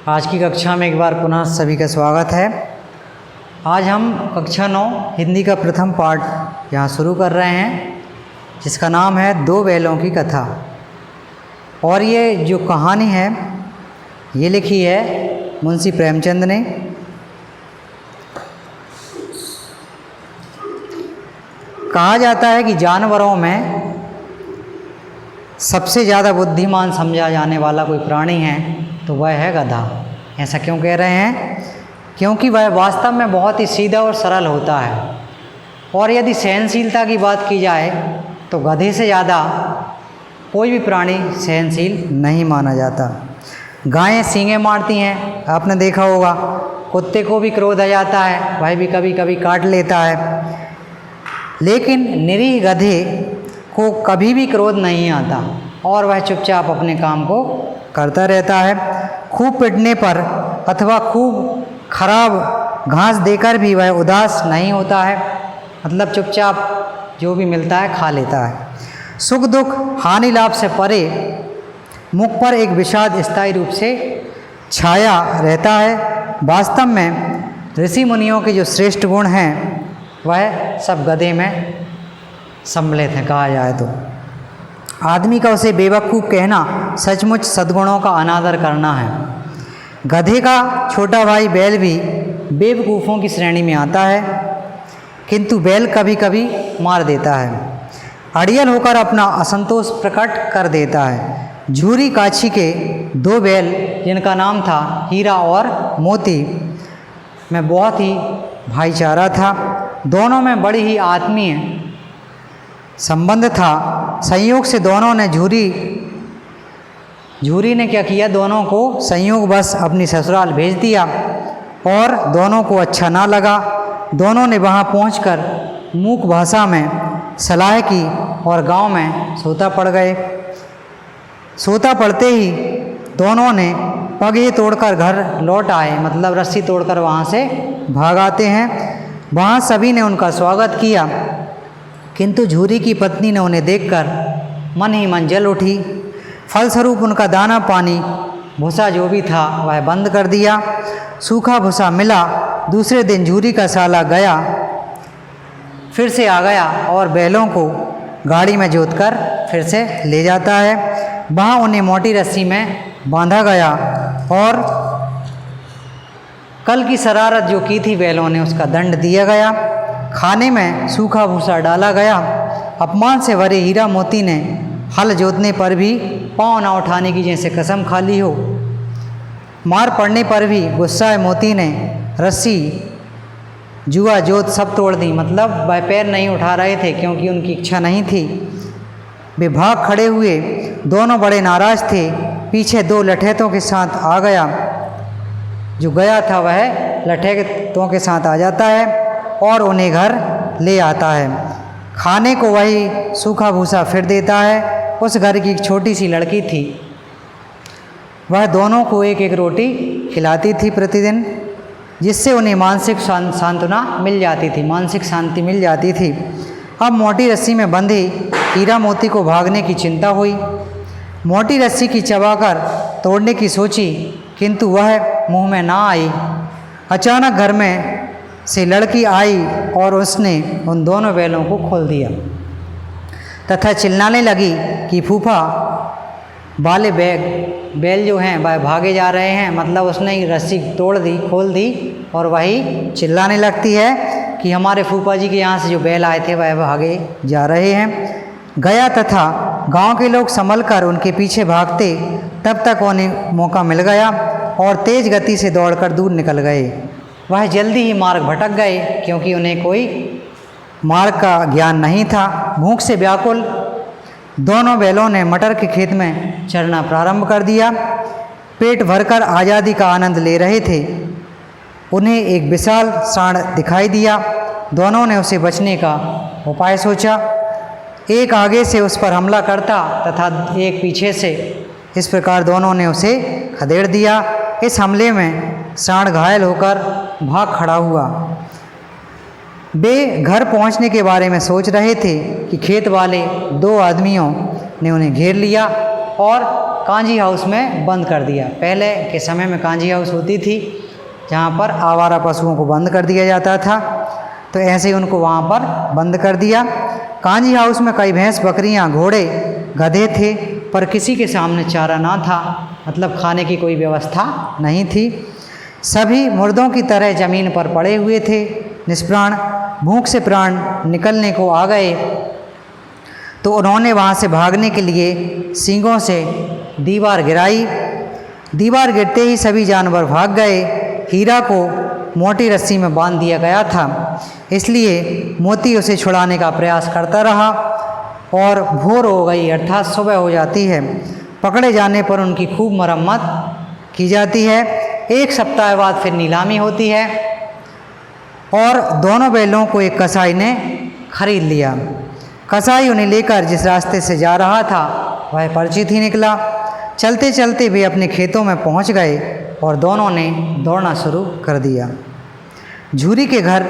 आज की कक्षा में एक बार पुनः सभी का स्वागत है। आज हम कक्षा 9 हिंदी का प्रथम पाठ यहाँ शुरू कर रहे हैं, जिसका नाम है दो बैलों की कथा। और ये जो कहानी है ये लिखी है मुंशी प्रेमचंद ने। कहा जाता है कि जानवरों में सबसे ज़्यादा बुद्धिमान समझा जाने वाला कोई प्राणी है तो वह है गधा। ऐसा क्यों कह रहे हैं? क्योंकि वह वास्तव में बहुत ही सीधा और सरल होता है। और यदि सहनशीलता की बात की जाए तो गधे से ज़्यादा कोई भी प्राणी सहनशील नहीं माना जाता। गायें सींगें मारती हैं, आपने देखा होगा। कुत्ते को भी क्रोध आ जाता है, वह भी कभी कभी काट लेता है। लेकिन निरीह गधे को कभी भी क्रोध नहीं आता और वह चुपचाप अपने काम को करता रहता है। खूब पिटने पर अथवा खूब खराब घास देकर भी वह उदास नहीं होता है, मतलब चुपचाप जो भी मिलता है खा लेता है। सुख दुख हानि लाभ से परे मुख पर एक विषाद स्थायी रूप से छाया रहता है। वास्तव में ऋषि मुनियों के जो श्रेष्ठ गुण हैं वह सब गधे में सम्मिलित हैं। कहा जाए तो आदमी का उसे बेवकूफ़ कहना सचमुच सद्गुणों का अनादर करना है। गधे का छोटा भाई बैल भी बेवकूफ़ों की श्रेणी में आता है, किंतु बैल कभी कभी मार देता है, अड़ियल होकर अपना असंतोष प्रकट कर देता है। झूरी काछी के दो बैल, जिनका नाम था हीरा और मोती, में बहुत ही भाईचारा था। दोनों में बड़ी ही आत्मीय संबंध था। संयोग से दोनों ने झूरी ने क्या किया, दोनों को संयोग बस अपनी ससुराल भेज दिया और दोनों को अच्छा ना लगा। दोनों ने वहाँ पहुंचकर मूक भाषा में सलाह की और गांव में सोता पड़ गए। सोता पड़ते ही दोनों ने पगे तोड़कर घर लौट आए, मतलब रस्सी तोड़कर वहाँ से भाग आते हैं। वहाँ सभी ने उनका स्वागत किया, किंतु झूरी की पत्नी ने उन्हें देखकर मन ही मन जल उठी। फलस्वरूप उनका दाना पानी भूसा जो भी था वह बंद कर दिया। सूखा भूसा मिला। दूसरे दिन झूरी का साला गया, फिर से आ गया और बैलों को गाड़ी में जोतकर फिर से ले जाता है। वहाँ उन्हें मोटी रस्सी में बांधा गया और कल की शरारत जो की थी बैलों ने उसका दंड दिया गया। खाने में सूखा भूसा डाला गया। अपमान से भरे हीरा मोती ने हल जोतने पर भी पाँव न उठाने की जैसे कसम खा ली हो। मार पड़ने पर भी गुस्साए मोती ने रस्सी जुआ जोत सब तोड़ दी, मतलब वह पैर नहीं उठा रहे थे क्योंकि उनकी इच्छा नहीं थी। वे भाग खड़े हुए, दोनों बड़े नाराज थे। पीछे दो लठैतों के साथ आ गया। जो गया था वह लठैतों के साथ आ जाता है और उन्हें घर ले आता है। खाने को वही सूखा भूसा फिर देता है। उस घर की एक छोटी सी लड़की थी, वह दोनों को एक एक रोटी खिलाती थी प्रतिदिन, जिससे उन्हें मानसिक सांत्वना मिल जाती थी, मानसिक शांति मिल जाती थी। अब मोटी रस्सी में बंधे हीरा मोती को भागने की चिंता हुई। मोटी रस्सी की चबाकर तोड़ने की सोची, किंतु वह मुंह में ना आई। अचानक घर में से लड़की आई और उसने उन दोनों बैलों को खोल दिया तथा चिल्लाने लगी कि फूफा वाले बैल जो हैं वह भागे जा रहे हैं। मतलब उसने रस्सी तोड़ दी, खोल दी और वही चिल्लाने लगती है कि हमारे फूफा जी के यहाँ से जो बैल आए थे वह भागे जा रहे हैं। गया तथा गांव के लोग संभल कर उनके पीछे भागते, तब तक उन्हें मौका मिल गया और तेज गति से दौड़कर दूर निकल गए। वह जल्दी ही मार्ग भटक गए क्योंकि उन्हें कोई मार्ग का ज्ञान नहीं था। भूख से व्याकुल दोनों बैलों ने मटर के खेत में चरना प्रारंभ कर दिया। पेट भरकर आज़ादी का आनंद ले रहे थे। उन्हें एक विशाल सांड दिखाई दिया। दोनों ने उसे बचने का उपाय सोचा। एक आगे से उस पर हमला करता तथा एक पीछे से। इस प्रकार दोनों ने उसे खदेड़ दिया। इस हमले में सांड घायल होकर भाग खड़ा हुआ। वे घर पहुंचने के बारे में सोच रहे थे कि खेत वाले दो आदमियों ने उन्हें घेर लिया और कांजी हाउस में बंद कर दिया। पहले के समय में कांजी हाउस होती थी जहाँ पर आवारा पशुओं को बंद कर दिया जाता था, तो ऐसे ही उनको वहाँ पर बंद कर दिया। कांजी हाउस में कई भैंस, बकरियाँ, घोड़े, गधे थे, पर किसी के सामने चारा ना था, मतलब खाने की कोई व्यवस्था नहीं थी। सभी मुर्दों की तरह ज़मीन पर पड़े हुए थे, निष्प्राण। भूख से प्राण निकलने को आ गए तो उन्होंने वहाँ से भागने के लिए सींगों से दीवार गिराई। दीवार गिरते ही सभी जानवर भाग गए। हीरा को मोटी रस्सी में बांध दिया गया था, इसलिए मोती उसे छुड़ाने का प्रयास करता रहा और भोर हो गई, अर्थात सुबह हो जाती है। पकड़े जाने पर उनकी खूब मरम्मत की जाती है। 1 सप्ताह बाद फिर नीलामी होती है और दोनों बैलों को एक कसाई ने खरीद लिया। कसाई उन्हें लेकर जिस रास्ते से जा रहा था वह परिचित ही निकला। चलते चलते वे अपने खेतों में पहुंच गए और दोनों ने दौड़ना शुरू कर दिया। झूरी के घर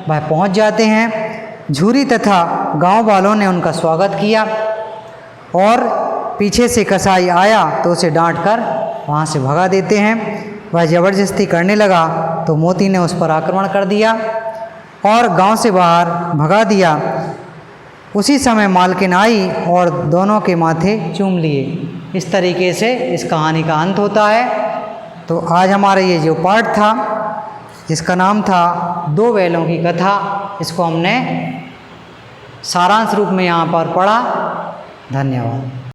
वह पहुंच जाते हैं। झूरी तथा गांव वालों ने उनका स्वागत किया और पीछे से कसाई आया तो उसे डांटकर वहाँ से भगा देते हैं। वह ज़बरदस्ती करने लगा तो मोती ने उस पर आक्रमण कर दिया और गांव से बाहर भगा दिया। उसी समय मालकिन आई और दोनों के माथे चूम लिए। इस तरीके से इस कहानी का अंत होता है। तो आज हमारा ये जो पाठ था, इसका नाम था 2 बैलों की कथा, इसको हमने सारांश रूप में यहाँ पर पढ़ा। धन्यवाद।